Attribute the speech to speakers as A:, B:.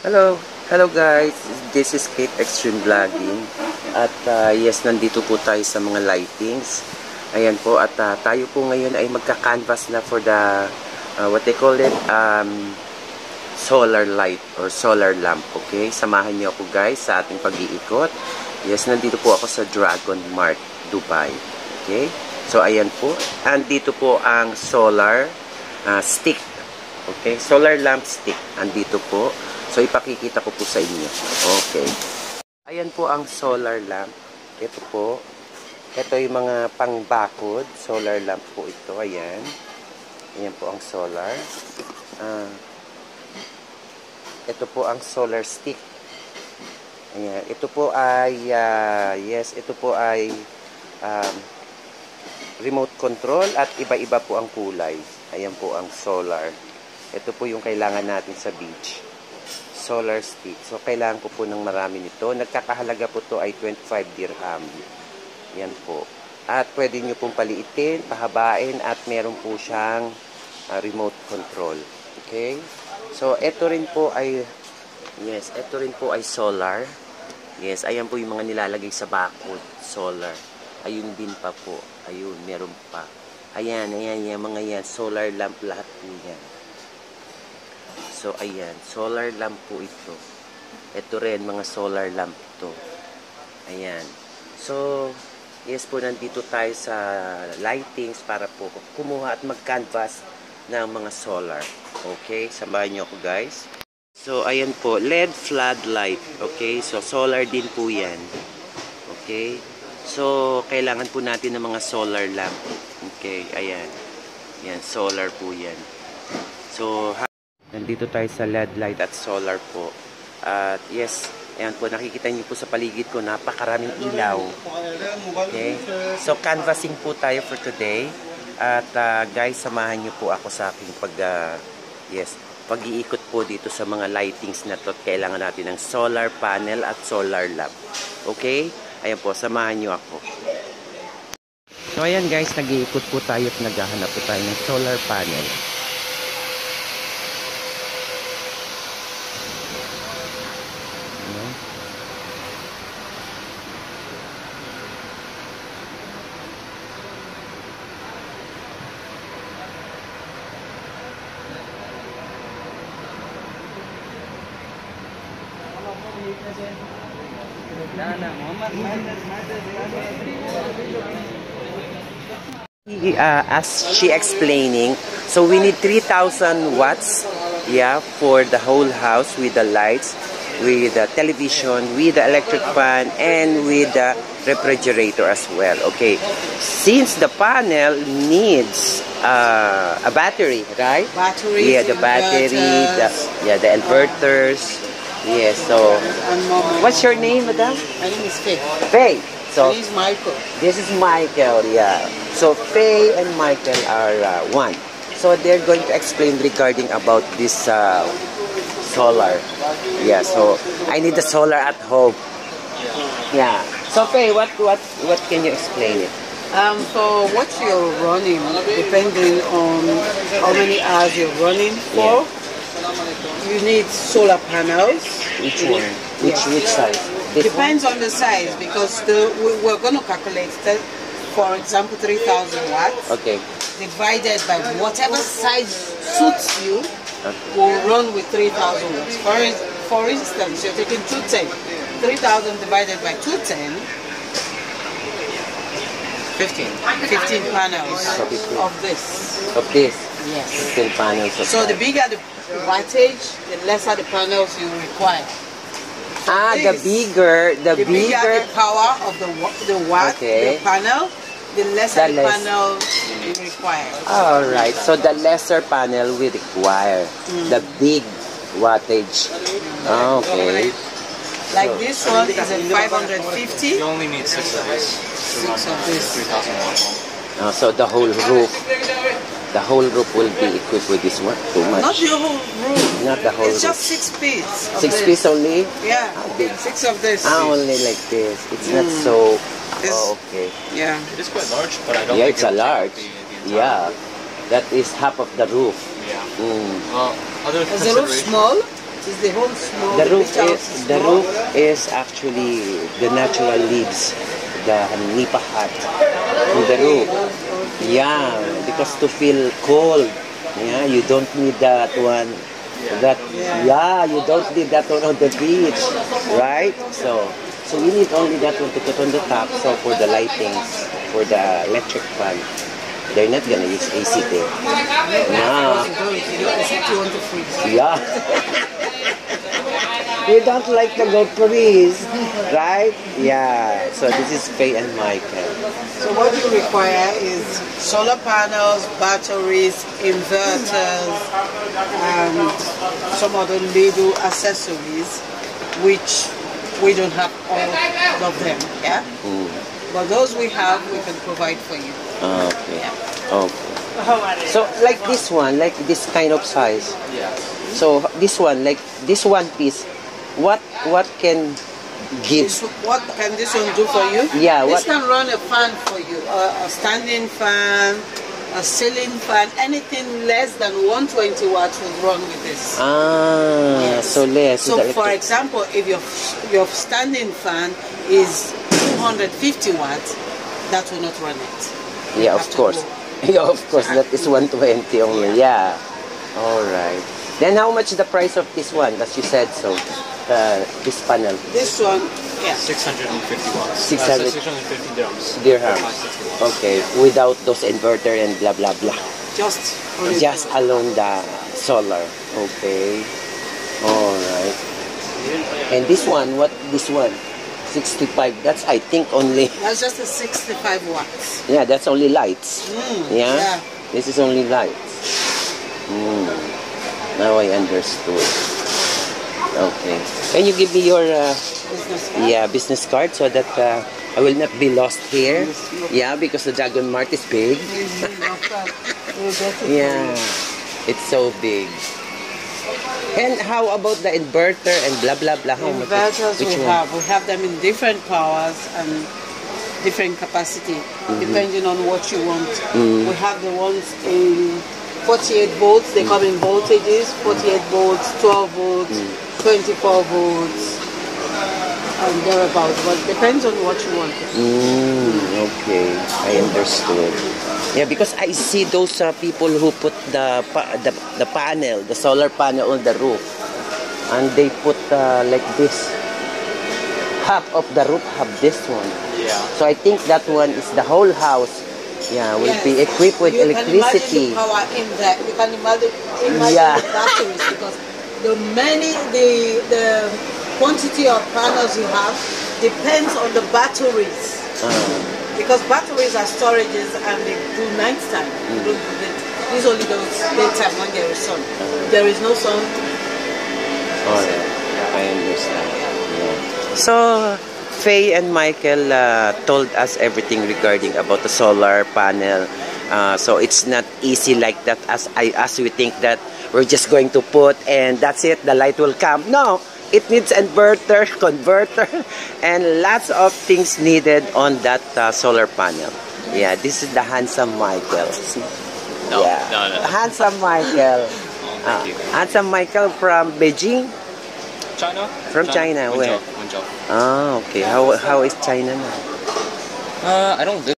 A: Hello! Hello guys! This is Kate Extreme Vlogging. At yes, nandito po tayo sa mga lightings. Ayan po, at tayo po ngayon ay magka-canvas na for the, what they call it, solar light or solar lamp. Okay? Samahan niyo ako guys sa ating pag-iikot. Yes, nandito po ako sa Dragon Mart, Dubai. Okay? So ayan po. Andito po ang solar stick. Okay? Solar lamp stick. Andito po. So, ipakikita ko po sa inyo. Okay. Ayan po ang solar lamp. Ito po. Ito yung mga pang-bakod. Solar lamp po ito. Ayan. Ayan po ang solar. Ito po ang solar stick. Ayan. Ito po ay, yes, ito po ay remote control at iba-iba po ang kulay. Ayan po ang solar. Ito po yung kailangan natin sa beach. Solar stick. So, kailangan ko po ng marami nito. Nagkakahalaga po to ay 25 dirham. Yan po. At pwede nyo pong paliitin, pahabain, at meron po siyang remote control. Okay? So, ito rin po ay, yes, ito rin po ay solar. Yes, ayan po yung mga nilalagay sa bakod. Solar. Ayun din pa po. Ayun, meron pa. Ayan, mga yan. Solar lamp lahat po yan. So, ayan. Solar lamp po ito. Ito rin, mga solar lamp to. Ayan. So, yes po, nandito tayo sa lightings para po kumuha at mag-canvas ng mga solar. Okay? Samahan niyo ako, guys. So, ayan po. LED floodlight. Okay? So, solar din po yan. Okay? So, kailangan po natin ng mga solar lamp. Okay? Ayan. Ayan. Solar po yan. So, nandito tayo sa LED light at solar po. At yes, ayan po, nakikita niyo po sa paligid ko, napakaraming ilaw. Okay? So, canvassing po tayo for today. At guys, samahan niyo po ako sa aking pag-iikot po dito sa mga lightings na to. Kailangan natin ng solar panel at solar lamp. Okay? Ayan po, samahan niyo ako. So, ayan guys, nag-iikot po tayo at naghahanap po tayo ng solar panel. As she explaining, so we need 3,000 watts, yeah, for the whole house with the lights, with the television, with the electric fan, and with the refrigerator as well. Okay, since the panel needs a battery, right?
B: Batteries,
A: yeah, the battery, the inverters. Yes, so what's your name, madam?
B: My name is Faye.
A: Faye. So
B: this is Michael.
A: This is Michael, yeah. So Faye and Michael are one. So they're going to explain regarding about this solar. Yeah, so I need the solar at home. Yeah. So Faye, what can you explain it?
B: For what you're running, depending on how many hours you're running for, you need solar panels.
A: Which one? Which size? This
B: Depends on the size, because we're going to calculate that, for example, 3,000 watts.
A: Okay.
B: Divided by whatever size suits you, will run with 3,000 watts. For instance, you're taking 210. 3,000 divided by 210. 15 panels of this.
A: Of this?
B: Yes.
A: 15 panels of
B: So the bigger the wattage, the lesser the panels you require.
A: The bigger
B: the power of the watt,
A: okay,
B: the panel, the lesser the panel you require.
A: Alright, so the lesser panel we require the big wattage. Okay.
B: Like this one is a 550.
C: You only need 6 of this.
B: 6 of this.
C: 3,000 watts.
A: So the whole roof will be equipped with this one? Too much?
B: Not the whole room.
A: Not the whole
B: It's
A: roof.
B: just 6 pieces.
A: 6 pieces only?
B: Yeah.
A: Big.
B: 6 of this.
A: Only like this. It's not so... okay.
B: Yeah.
C: It is quite large, but I don't
A: Yeah,
C: think
A: it's a large. Yeah. That is half of the roof.
C: Yeah.
A: Mm.
C: Well, other
B: Is the roof
C: consideration.
B: small? Is the home small?
A: The roof
B: beach house
A: is, the
B: small?
A: roof is actually the natural leaves, the nipa hut in the roof. Yeah, because to feel cold, yeah, you don't need that one. That yeah, you don't need that one on the beach, right? So we need only that one to put on the top. So for the lighting, for the electric fan, they're not gonna use ACT. No.
B: You want to freeze.
A: Yeah. You don't like to go freeze, right? Yeah. So this is Faye and Michael.
B: So what you require is solar panels, batteries, inverters, and some other little accessories, which we don't have all of them, yeah? But those we have, we can provide for you.
A: Okay.
B: Yeah.
A: Okay. So like this one, like this kind of size.
C: Yeah.
A: So this one, like this one piece, what can give?
B: What can this one do for you?
A: Yeah,
B: This
A: what-
B: can run a fan for you, a standing fan, a ceiling fan, anything less than 120 watts will run with this.
A: Ah, so less.
B: So
A: with the
B: for
A: electric-
B: example, if your standing fan is 250 watts, that will not run it. You
A: Yeah,
B: have
A: of
B: to
A: course.
B: go.
A: Yeah, of course. That is 120 only. Yeah. All right. Then how much the price of this one? As you said, so this panel,
B: This one, yeah.
C: 650 watts.
A: 600
C: 650 dirhams.
A: dirhams. Okay, without those inverter and blah blah blah.
B: Just only
A: Just alone the solar. Okay. All right. And this one, what this one? 65. That's I think only.
B: that's just a 65 watts.
A: Yeah, that's only lights. Yeah?
B: yeah.
A: This is only lights. Now I understood. Okay. Can you give me your
B: Business card.
A: business card so that I will not be lost here? Yeah, because the Dragon Mart is big.
B: We'll get it for
A: Yeah.
B: you.
A: It's so big. And how about the inverter and blah blah blah? How much?
B: Inverters
A: Which
B: we
A: one?
B: have. We have them in different powers and different capacity, depending on what you want. We have the ones in 48 volts. They come in voltages: 48 volts, 12 volts, 24 volts, and thereabouts. But it depends on what you want.
A: Okay, I understood. Yeah, because I see those people who put the panel, the solar panel on the roof, and they put like this. Half of the roof have this one.
C: Yeah.
A: So I think that one is the whole house. Yeah, will be equipped with
B: You can imagine
A: electricity.
B: the power in that. You can imagine
A: Yeah.
B: the batteries, because the quantity of panels you have depends on the batteries. Because batteries are storages and they do nighttime. These only those daytime when there is sun. There is no sun.
A: Alright, I understand. Yeah. So, Faye and Michael told us everything regarding about the solar panel. So it's not easy like that as we think that we're just going to put and that's it, the light will come. No, it needs inverter, converter, and lots of things needed on that solar panel. Yeah, this is the handsome Michael.
C: No,
A: Yeah.
C: no.
A: Handsome Michael.
C: Thank you.
A: Handsome Michael from Beijing.
C: China?
A: From China, where?
C: Wenzhou.
A: Ah, okay. How is China now?
C: I don't live